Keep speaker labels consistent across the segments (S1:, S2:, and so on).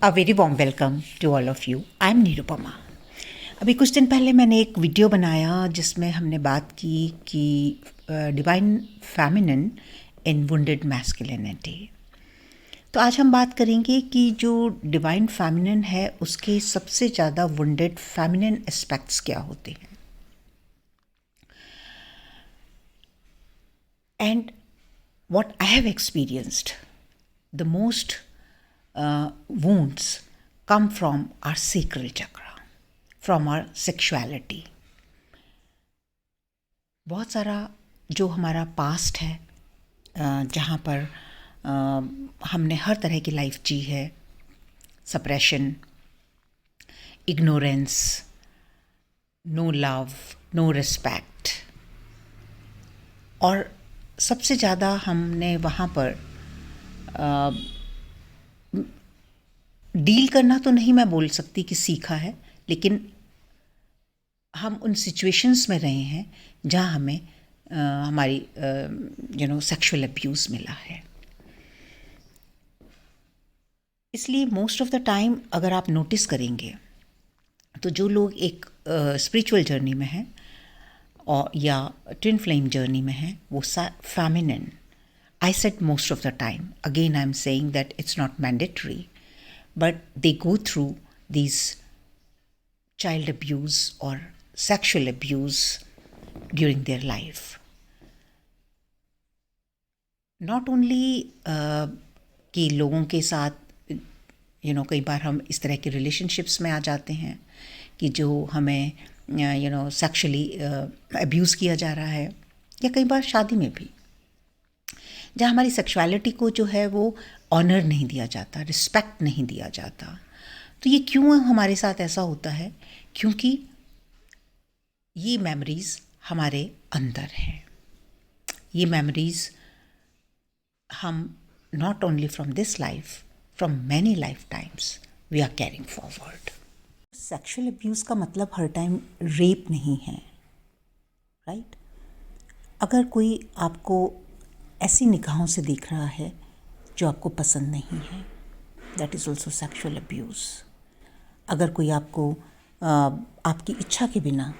S1: A very warm welcome to all of you. I am Nirupama. अभी कुछ दिन पहले मैंने एक वीडियो बनाया जिसमें हमने बात की कि डिवाइन फेमिनिन इन वुंडेड मैस्कुलिनिटी। तो आज हम बात करेंगे कि जो डिवाइन फेमिनिन है उसके सबसे ज़्यादा वुंडेड फेमिनिन एस्पेक्ट्स क्या होते हैं। And what I have experienced, the most wounds come from our sacral chakra, from our sexuality. बहुत सारा जो हमारा पास्ट है, जहाँ पर हमने हर तरह की लाइफ जी है, suppression, ignorance, no love, no respect, और सबसे ज़्यादा हमने वहाँ पर डील करना तो नहीं मैं बोल सकती कि सीखा है, लेकिन हम उन सिचुएशंस में रहे हैं जहाँ हमें हमारी सेक्सुअल अब्यूज़ मिला है। इसलिए मोस्ट ऑफ़ द टाइम अगर आप नोटिस करेंगे तो जो लोग एक स्पिरिचुअल जर्नी में हैं और या ट्विन फ्लेम जर्नी में हैं, वो feminine, I said most of the time, again I'm saying that it's not mandatory, but they go through these child abuse or sexual abuse during their life. Not only कि लोगों के साथ कई बार हम इस तरह के रिलेशनशिप्स में आ जाते हैं कि जो हमें सेक्सुअली अब्यूज़ किया जा रहा है, या कई बार शादी में भी जहाँ हमारी सेक्सुअलिटी को जो है वो ऑनर नहीं दिया जाता, रिस्पेक्ट नहीं दिया जाता। तो ये क्यों हमारे साथ ऐसा होता है? क्योंकि ये मेमोरीज़ हमारे अंदर हैं। ये मेमोरीज़ हम not only from this life, from many lifetimes we are carrying forward. Sexual abuse का मतलब हर टाइम रेप नहीं है, राइट? अगर कोई आपको ऐसी निगाहों से देख रहा है जो आपको पसंद नहीं है, that is also sexual abuse. अगर कोई आपको आपकी इच्छा के बिना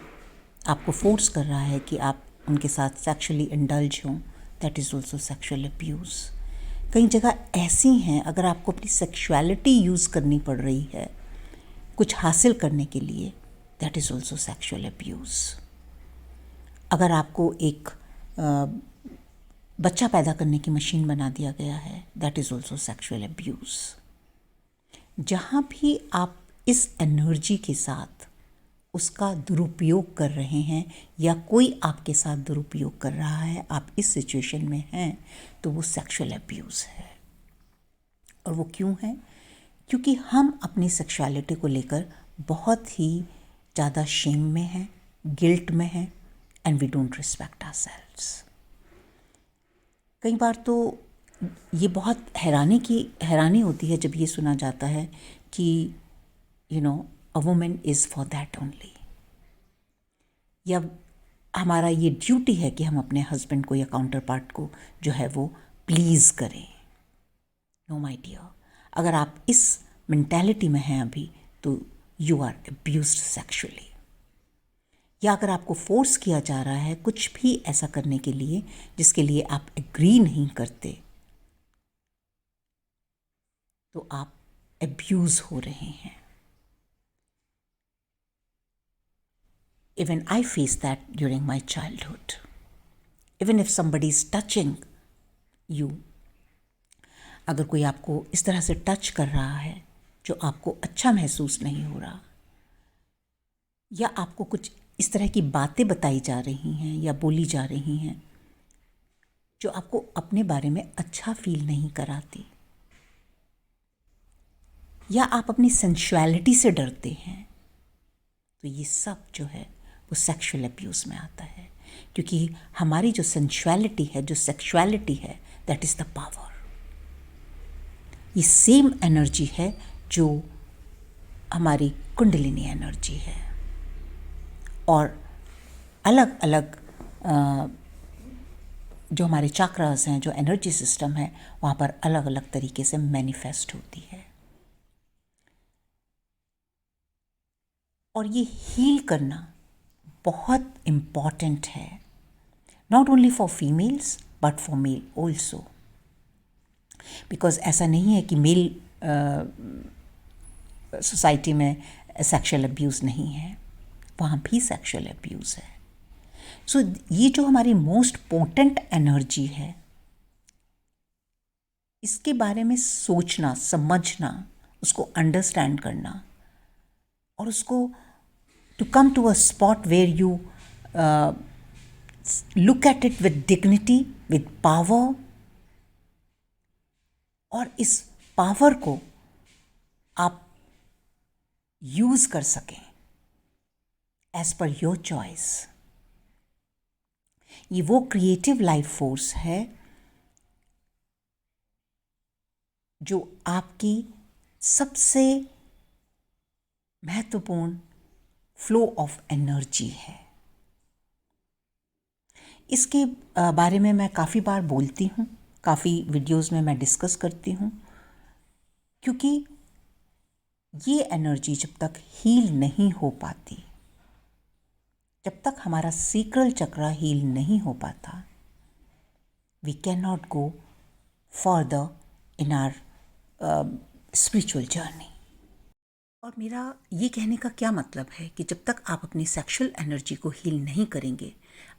S1: आपको फोर्स कर रहा है कि आप उनके साथ सेक्शुअली इंडल्ज हों, that is also sexual abuse. कई जगह ऐसी हैं, अगर आपको अपनी सेक्शुअलिटी यूज़ करनी पड़ रही है कुछ हासिल करने के लिए, that is also sexual abuse. अगर आपको एक बच्चा पैदा करने की मशीन बना दिया गया है, that is also sexual abuse. जहाँ भी आप इस एनर्जी के साथ उसका दुरुपयोग कर रहे हैं या कोई आपके साथ दुरुपयोग कर रहा है, आप इस सिचुएशन में हैं, तो वो सेक्शुअल अब्यूज़ है। और वो क्यों है? क्योंकि हम अपनी सेक्सुअलिटी को लेकर बहुत ही ज़्यादा शेम में हैं, गिल्ट में हैं, and we don't respect ourselves. कई बार तो ये बहुत हैरानी होती है जब ये सुना जाता है कि a women is for that only, या हमारा ये ड्यूटी है कि हम अपने हस्बैंड को या काउंटर पार्ट को जो है वो प्लीज़ करें। नो माय डियर, अगर आप इस मेंटालिटी में हैं अभी, तो यू आर अब्यूज्ड सेक्सुअली। या अगर आपको फोर्स किया जा रहा है कुछ भी ऐसा करने के लिए जिसके लिए आप एग्री नहीं करते, तो आप अब्यूज़ हो रहे हैं। Even I faced that during my childhood. Even if somebody is touching you, अगर कोई आपको इस तरह से टच कर रहा है जो आपको अच्छा महसूस नहीं हो रहा, या आपको कुछ इस तरह की बातें बताई जा रही हैं या बोली जा रही हैं जो आपको अपने बारे में अच्छा फील नहीं कराती, या आप अपनी सेंसुअलिटी से डरते हैं, तो ये सब जो है वो सेक्सुअल अब्यूज़ में आता है। क्योंकि हमारी जो सेंसुअलिटी है, जो सेक्सुअलिटी है, दैट इज़ द पावर। ये सेम एनर्जी है जो हमारी कुंडलिनी एनर्जी है, और अलग अलग जो हमारे चाक्रास हैं, जो एनर्जी सिस्टम है, वहाँ पर अलग अलग तरीके से मैनिफेस्ट होती है। और ये हील करना बहुत इम्पॉर्टेंट है, not only for females but for male also. Because ऐसा नहीं है कि मेल सोसाइटी में सेक्शुअल अब्यूज़ नहीं है, वहाँ भी सेक्शुअल अब्यूज़ है। सो ये जो हमारी मोस्ट पोटेंट एनर्जी है, इसके बारे में सोचना, समझना, उसको अंडरस्टैंड करना और उसको to come to a spot where you look at it with dignity, with power, और इस पावर को आप यूज कर सकें एज पर योर चॉइस। ये वो क्रिएटिव लाइफ फोर्स है जो आपकी सबसे महत्वपूर्ण फ्लो ऑफ एनर्जी है। इसके बारे में मैं काफ़ी बार बोलती हूँ, काफ़ी वीडियोस में मैं डिस्कस करती हूँ, क्योंकि ये एनर्जी जब तक हील नहीं हो पाती, जब तक हमारा सीक्रल चक्र हील नहीं हो पाता, we cannot go further in our spiritual journey. और मेरा ये कहने का क्या मतलब है कि जब तक आप अपनी सेक्सुअल एनर्जी को हील नहीं करेंगे,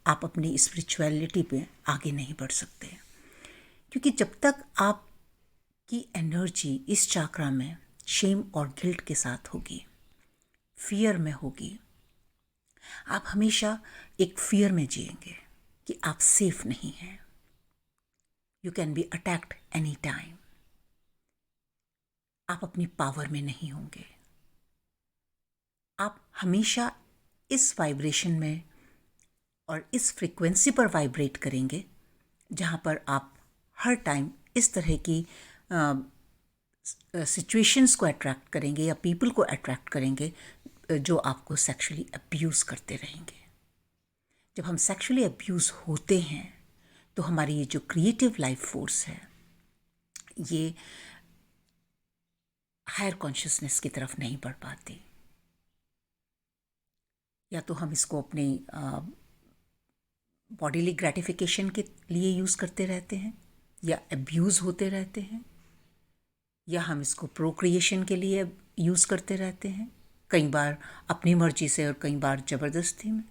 S1: आप अपनी स्पिरिचुअलिटी पे आगे नहीं बढ़ सकते। क्योंकि जब तक आपकी एनर्जी इस चाक्रा में शेम और गिल्ट के साथ होगी, फियर में होगी, आप हमेशा एक फियर में जिएंगे कि आप सेफ नहीं हैं। You can be attacked any time. आप अपनी पावर में नहीं होंगे। आप हमेशा इस वाइब्रेशन में और इस फ्रीक्वेंसी पर वाइब्रेट करेंगे जहाँ पर आप हर टाइम इस तरह की सिचुएशंस को अट्रैक्ट करेंगे या पीपल को अट्रैक्ट करेंगे जो आपको सेक्सुअली अब्यूज़ करते रहेंगे। जब हम सेक्सुअली अब्यूज़ होते हैं तो हमारी ये जो क्रिएटिव लाइफ फोर्स है, ये हायर कॉन्शियसनेस की तरफ नहीं बढ़ पाती। या तो हम इसको अपने बॉडीली ग्रेटिफिकेशन के लिए यूज़ करते रहते हैं या अब्यूज़ होते रहते हैं, या हम इसको प्रोक्रिएशन के लिए यूज़ करते रहते हैं, कई बार अपनी मर्जी से और कई बार ज़बरदस्ती में।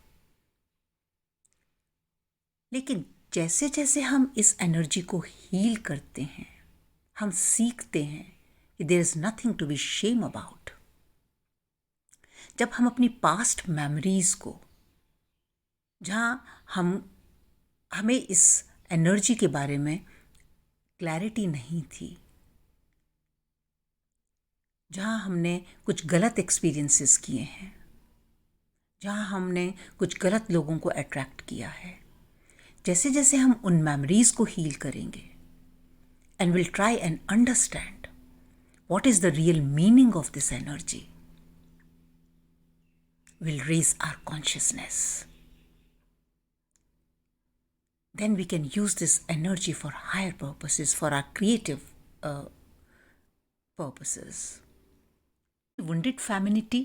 S1: लेकिन जैसे जैसे हम इस एनर्जी को हील करते हैं, हम सीखते हैं कि there is nothing to be shame about. जब हम अपनी पास्ट मेमोरीज़ को, जहाँ हमें इस एनर्जी के बारे में क्लैरिटी नहीं थी, जहाँ हमने कुछ गलत एक्सपीरियंसेस किए हैं, जहाँ हमने कुछ गलत लोगों को अट्रैक्ट किया है, जैसे जैसे हम उन मेमोरीज़ को हील करेंगे and will try and understand what is the real meaning of this energy, will raise our consciousness. Then we can use this energy for higher purposes, for our creative purposes. Wounded femininity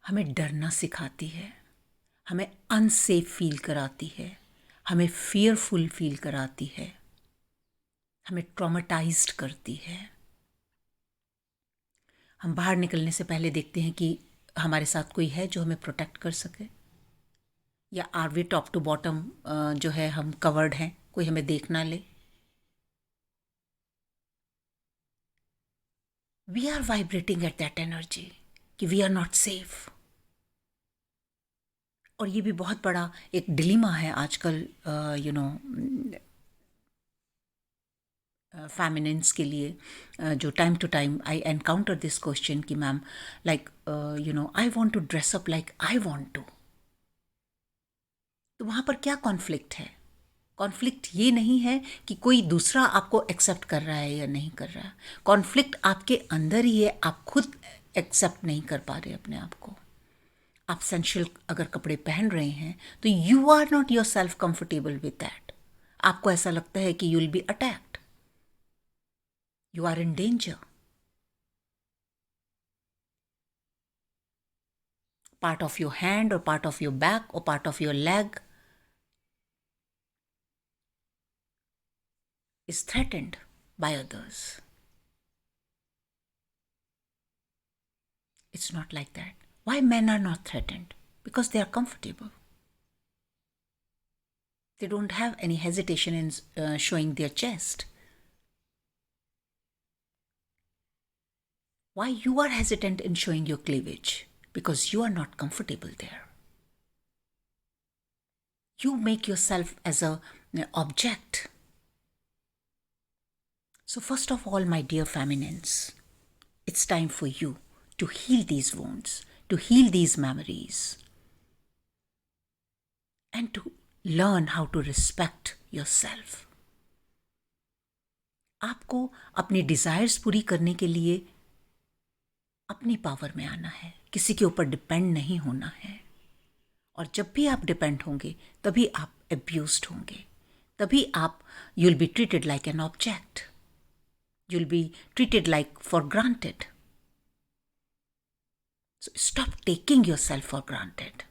S1: हमें डरना सिखाती है, हमें unsafe feel कराती है, हमें fearful feel कराती है, हमें ट्रॉमेटाइज्ड करती है। हम बाहर निकलने से पहले देखते हैं कि हमारे साथ कोई है जो हमें प्रोटेक्ट कर सके, या are we top to bottom जो है हम कवर्ड हैं, कोई हमें देख ना ले। We are vibrating at that energy कि वी आर नॉट सेफ। और ये भी बहुत बड़ा एक डिलीमा है आजकल फेमिनिन्स के लिए, जो time to time I encounter this question कि ma'am like I want to dress up like I want to. तो वहाँ पर क्या कॉन्फ्लिक्ट है? कॉन्फ्लिक्ट ये नहीं है कि कोई दूसरा आपको एक्सेप्ट कर रहा है या नहीं कर रहा है। कॉन्फ्लिक्ट आपके अंदर ही है, आप खुद एक्सेप्ट नहीं कर पा रहे अपने आप को। आप सेंशुअल अगर कपड़े पहन रहे हैं तो you are not yourself comfortable with that. आपको ऐसा लगता है कि you will be attacked, you are in danger. part of your hand or part of your back or part of your leg is threatened by others. It's not like that. Why men are not threatened? Because they are comfortable. They don't have any hesitation in showing their chest. Why you are hesitant in showing your cleavage? Because you are not comfortable there. You make yourself as an object. So first of all, my dear feminines, it's time for you to heal these wounds, to heal these memories, and to learn how to respect yourself. आपको अपनी desires पूरी करने के लिए अपनी power में आना है, किसी के ऊपर डिपेंड नहीं होना है. और जब भी आप डिपेंड होंगे तभी आप अब्यूज्ड होंगे, तभी आप you will be treated like an object, you will be treated like for granted. So stop taking yourself for granted.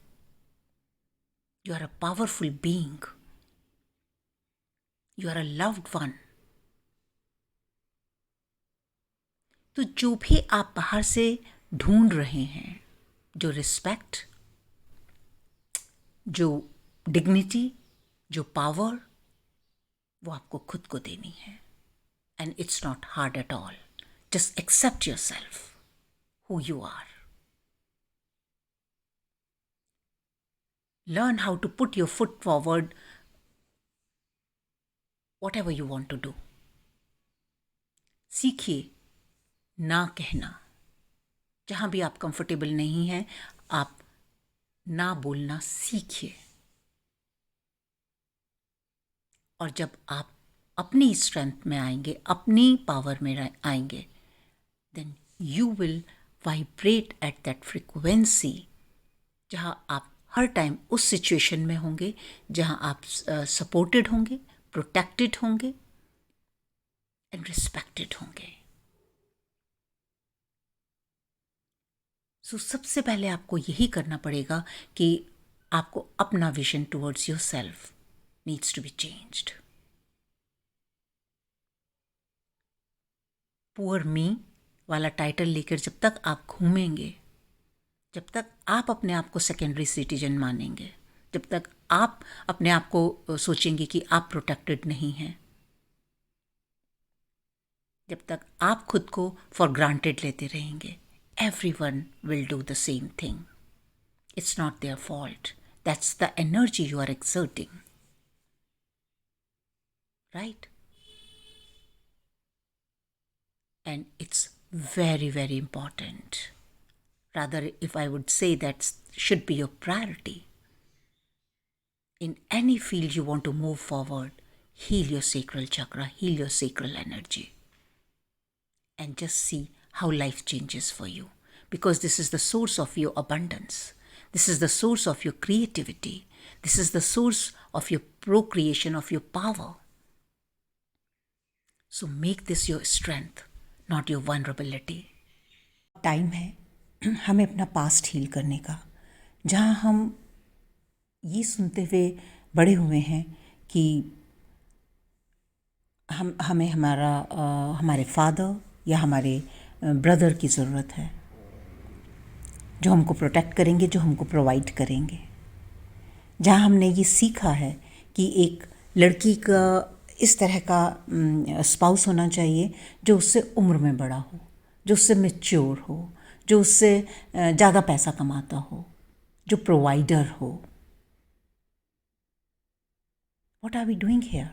S1: You are a powerful being. You are a loved one. तो जो भी आप बाहर से ढूंढ रहे हैं, जो रिस्पेक्ट, जो डिग्निटी, जो पावर, वो आपको खुद को देनी है. And it's not hard at all. Just accept yourself, who you are. Learn how to put your foot forward, whatever you want to do. सीखिए ना कहना. जहाँ भी आप कंफर्टेबल नहीं हैं, आप ना बोलना सीखिए. और जब आप अपनी स्ट्रेंथ में आएंगे, अपनी पावर में आएंगे, then you will vibrate at that frequency जहाँ आप हर टाइम उस सिचुएशन में होंगे जहाँ आप सपोर्टेड होंगे, प्रोटेक्टेड होंगे एंड रिस्पेक्टेड होंगे. सो सबसे पहले आपको यही करना पड़ेगा कि आपको अपना vision towards yourself needs to be changed. Poor me वाला टाइटल लेकर जब तक आप घूमेंगे, जब तक आप अपने आप को सेकेंडरी सिटीजन मानेंगे, जब तक आप अपने आप को सोचेंगे कि आप प्रोटेक्टेड नहीं हैं, जब तक आप खुद को फॉर ग्रांटेड लेते रहेंगे, everyone will do the same thing. It's not their fault. That's the energy you are exerting. Right? And it's very, very important. Rather, if I would say that should be your priority. In any field you want to move forward, heal your sacral chakra, heal your sacral energy. And just see how life changes for you. Because this is the source of your abundance. This is the source of your creativity. This is the source of your procreation, of your power. So make this your strength, not your vulnerability. Time है हमें अपना past heal करने का, जहाँ हम ये सुनते हुए बड़े हुए हैं कि हमें हमारे फादर या हमारे ब्रदर की ज़रूरत है, जो हमको प्रोटेक्ट करेंगे, जो हमको प्रोवाइड करेंगे. जहाँ हमने ये सीखा है कि एक लड़की का इस तरह का स्पाउस होना चाहिए जो उससे उम्र में बड़ा हो, जो उससे मैच्योर हो, जो उससे ज़्यादा पैसा कमाता हो, जो प्रोवाइडर हो. What are we doing here?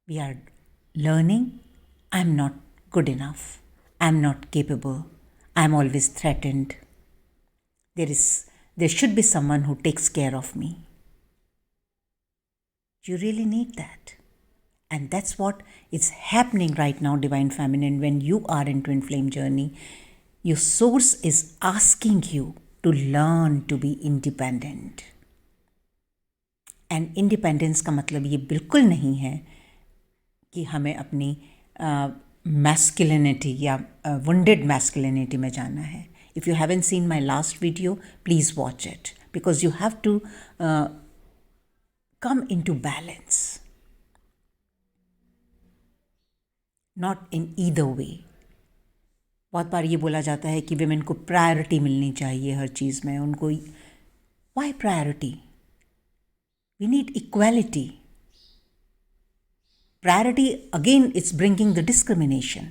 S1: We are learning, I'm not good enough, I'm not capable, I'm always threatened. There should be someone who takes care of me. You really need that. And that's what is happening right now, Divine Feminine, when you are in Twin Flame journey. Your source is asking you to learn to be independent. And independence का मतलब ये बिल्कुल नहीं है कि हमें अपनी masculinity या वुंडेड मैस्कुलिनिटी में जाना है. If you haven't seen my last video, please watch it, because you have to come into balance, not in either way. बहुत बार ये बोला जाता है कि विमेन को प्रायोरिटी मिलनी चाहिए हर चीज़ में, उनको why priority? We need equality. Priority again it's bringing the discrimination.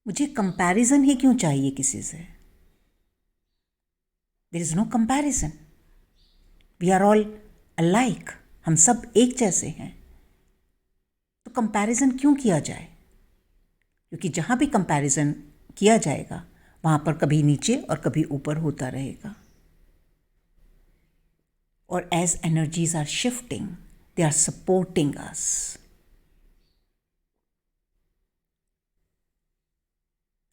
S1: मुझे कंपैरिजन ही क्यों चाहिए किसी से? There is no comparison. We are all alike. हम सब एक जैसे हैं, तो कंपैरिजन क्यों किया जाए? क्योंकि जहाँ भी कंपैरिजन किया जाएगा वहाँ पर कभी नीचे और कभी ऊपर होता रहेगा. और as energies are shifting, they are supporting us.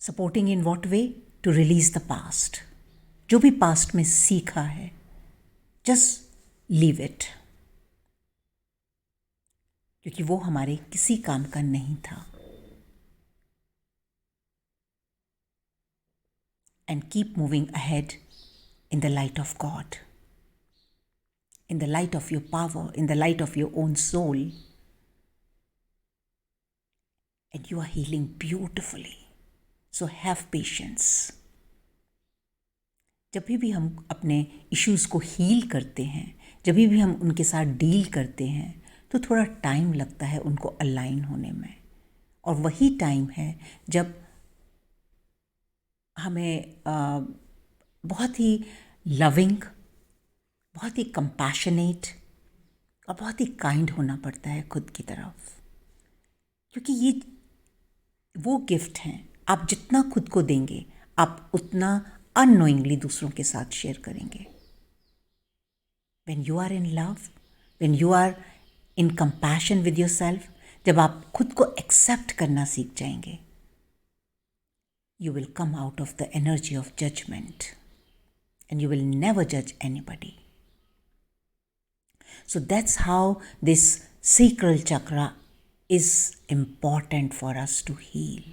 S1: Supporting in what way? To release the past. जो भी पास्ट में सीखा है, जस्ट लीव इट, क्योंकि वो हमारे किसी काम का नहीं था. And keep moving ahead in the light of God, in the light of your power, in the light of your own soul. And you are healing beautifully. So have patience. जब भी हम अपने इश्यूज़ को heal करते हैं, जब भी हम उनके साथ डील करते हैं, तो थोड़ा टाइम लगता है उनको अलाइन होने में. और वही टाइम है जब हमें बहुत ही लविंग, बहुत ही कंपैशनेट और बहुत ही काइंड होना पड़ता है खुद की तरफ. क्योंकि ये वो गिफ्ट हैं, आप जितना खुद को देंगे आप उतना अननोइंगली दूसरों के साथ शेयर करेंगे. When you are in love, when you are in compassion with yourself, जब आप खुद को एक्सेप्ट करना सीख जाएंगे, you will come out of the energy of judgment and you will never judge anybody. So that's how this sacral chakra is important for us to heal.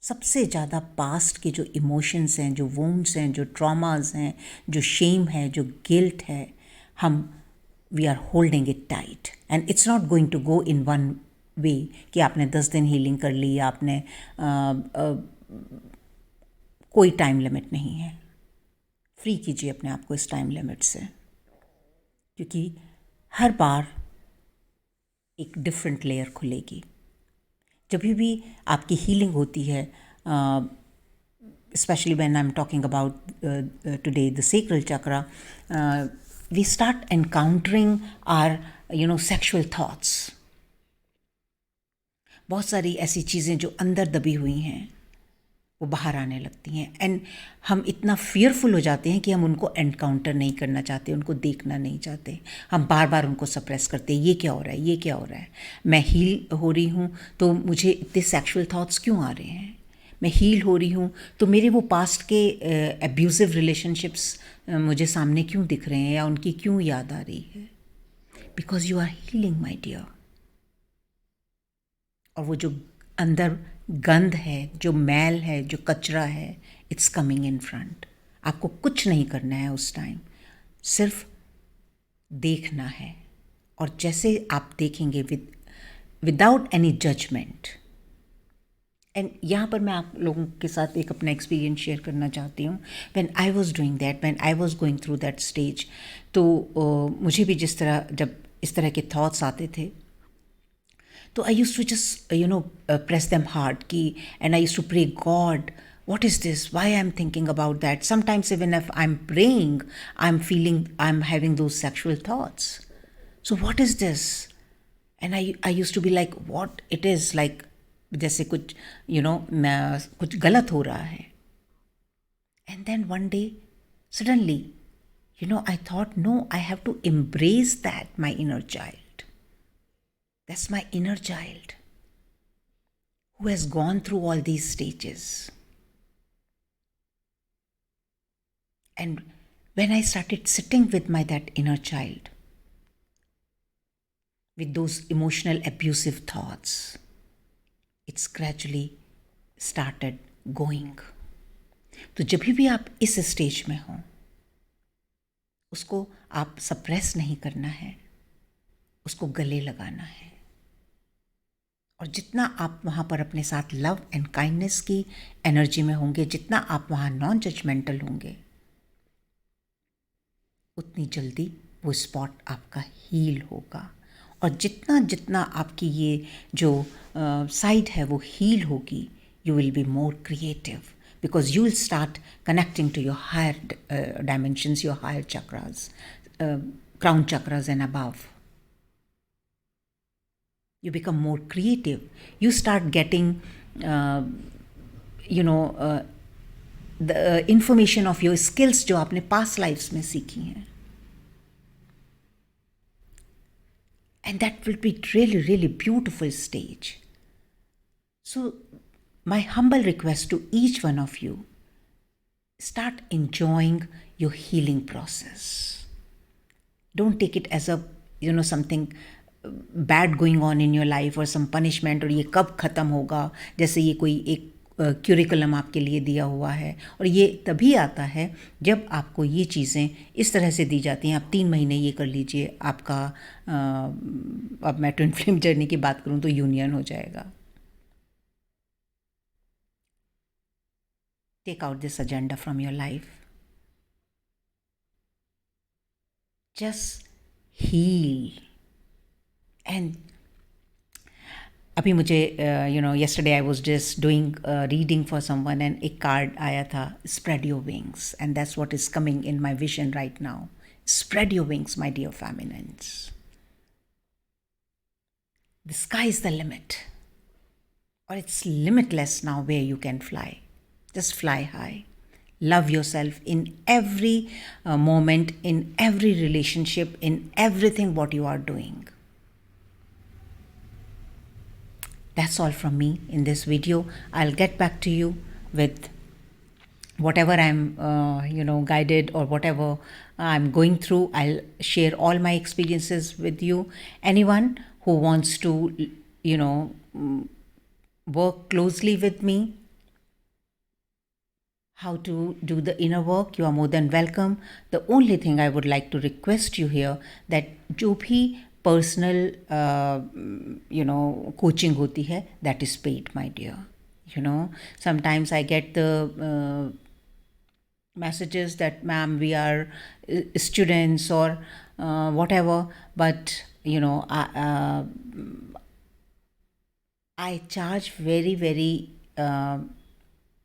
S1: सबसे ज़्यादा past के जो इमोशंस हैं, जो वुंड्स हैं, जो ट्रॉमास हैं, जो शेम है, जो गिल्ट है, हम we are holding it tight. And it's not going to go in one way कि आपने 10 दिन हीलिंग कर ली, आपने कोई टाइम लिमिट नहीं है. फ्री कीजिए अपने आप को इस टाइम लिमिट से, क्योंकि हर बार एक डिफरेंट लेयर खुलेगी. जब भी आपकी हीलिंग होती है, specially when I am talking about today the sacral chakra, we start encountering our sexual thoughts. बहुत सारी ऐसी चीज़ें जो अंदर दबी हुई हैं वो बाहर आने लगती हैं. एंड हम इतना फियरफुल हो जाते हैं कि हम उनको एनकाउंटर नहीं करना चाहते, उनको देखना नहीं चाहते. हम बार बार उनको सप्रेस करते हैं. ये क्या हो रहा है, ये क्या हो रहा है? मैं हील हो रही हूँ तो मुझे इतने सेक्शुअल थॉट्स क्यों आ रहे हैं? मैं हील हो रही हूँ तो मेरे वो पास्ट के एब्यूजिव रिलेशनशिप्स मुझे सामने क्यों दिख रहे हैं या उनकी क्यों याद आ रही है? Because you are healing my dear. और वो जो अंदर गंध है, जो मैल है, जो कचरा है, इट्स कमिंग इन फ्रंट. आपको कुछ नहीं करना है उस टाइम, सिर्फ देखना है. और जैसे आप देखेंगे विदाउट एनी जजमेंट. एंड यहाँ पर मैं आप लोगों के साथ एक अपना एक्सपीरियंस शेयर करना चाहती हूँ. When I was doing that, when I was going through that stage, तो मुझे भी जिस तरह जब इस तरह के थॉट्स आते थे, तो I used to just, press them hard, and I used to pray, God, what is this? Why I'm thinking about that? Sometimes even if I'm praying, I'm having those sexual thoughts. So what is this? And I used to be like, what it is, like, जैसे कुछ, कुछ गलत हो रहा है. And then one day, suddenly, I thought, no, I have to embrace that, my inner child. That's my inner child who has gone through all these stages. And when I started sitting with that inner child, with those emotional abusive thoughts, it's gradually started going. तो जब भी आप इस stage में हो, उसको आप suppress नहीं करना है, उसको गले लगाना है। और जितना आप वहाँ पर अपने साथ लव एंड काइंडनेस की एनर्जी में होंगे, जितना आप वहाँ नॉन जजमेंटल होंगे, उतनी जल्दी वो स्पॉट आपका हील होगा। और जितना जितना आपकी ये जो साइड है वो हील होगी, you will be more creative because you will start connecting to your higher dimensions, your higher chakras, crown chakras and above. You become more creative. You start getting, the information of your skills जो आपने past lives में सीखी हैं. And that will be really, really beautiful stage. So, my humble request to each one of you, start enjoying your healing process. Don't take it as a something bad going on in your life or some punishment, और ये कब ख़त्म होगा, जैसे ये कोई एक curriculum आपके लिए दिया हुआ है। और ये तभी आता है जब आपको ये चीज़ें इस तरह से दी जाती हैं, आप 3 महीने ये कर लीजिए, आपका अब मैं ट्विन फ्लेम जर्नी की बात करूँ तो यूनियन हो जाएगा। Take out this agenda from your life. Just heal. And अभी मुझे yesterday I was just doing reading for someone and एक card आया था, spread your wings, and that's what is coming in my vision right now. Spread your wings, my dear feminines. The sky is the limit, or it's limitless now where you can fly. Just fly high. Love yourself in every moment, in every relationship, in everything what you are doing. That's all from me in this video. I'll get back to you with whatever I'm guided, or whatever I'm going through. I'll share all my experiences with you. Anyone who wants to work closely with me, how to do the inner work, you are more than welcome. The only thing I would like to request you here, that जो भी personal coaching होती है, that is paid, my dear. Sometimes I get the messages that ma'am, we are students or whatever, but I charge very, very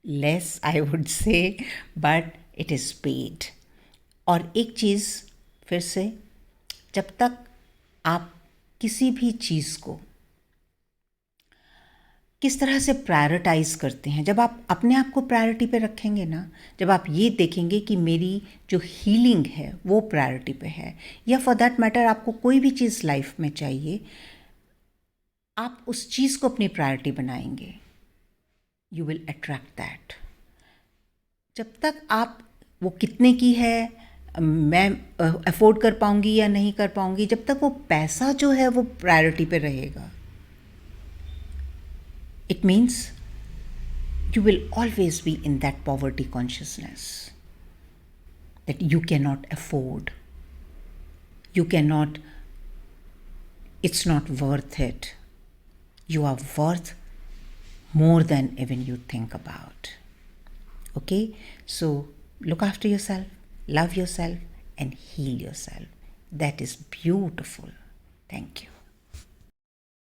S1: less, I would say, but it is paid. और एक चीज़ फिर से, जब तक आप किसी भी चीज़ को किस तरह से प्रायोरिटाइज़ करते हैं, जब आप अपने आप को प्रायोरिटी पे रखेंगे ना, जब आप ये देखेंगे कि मेरी जो हीलिंग है वो प्रायोरिटी पे है, या फॉर दैट मैटर आपको कोई भी चीज़ लाइफ में चाहिए, आप उस चीज़ को अपनी प्रायोरिटी बनाएंगे, you will attract that. जब तक आप वो कितने की है, मैं अफोर्ड कर पाऊंगी या नहीं कर पाऊंगी, जब तक वो पैसा जो है वो प्रायोरिटी पे रहेगा, it means you will always be in that poverty consciousness, that you cannot afford, you cannot, it's not worth it. You are worth more than even you think about. Okay, so look after yourself, love yourself, and heal yourself. That is beautiful. Thank you.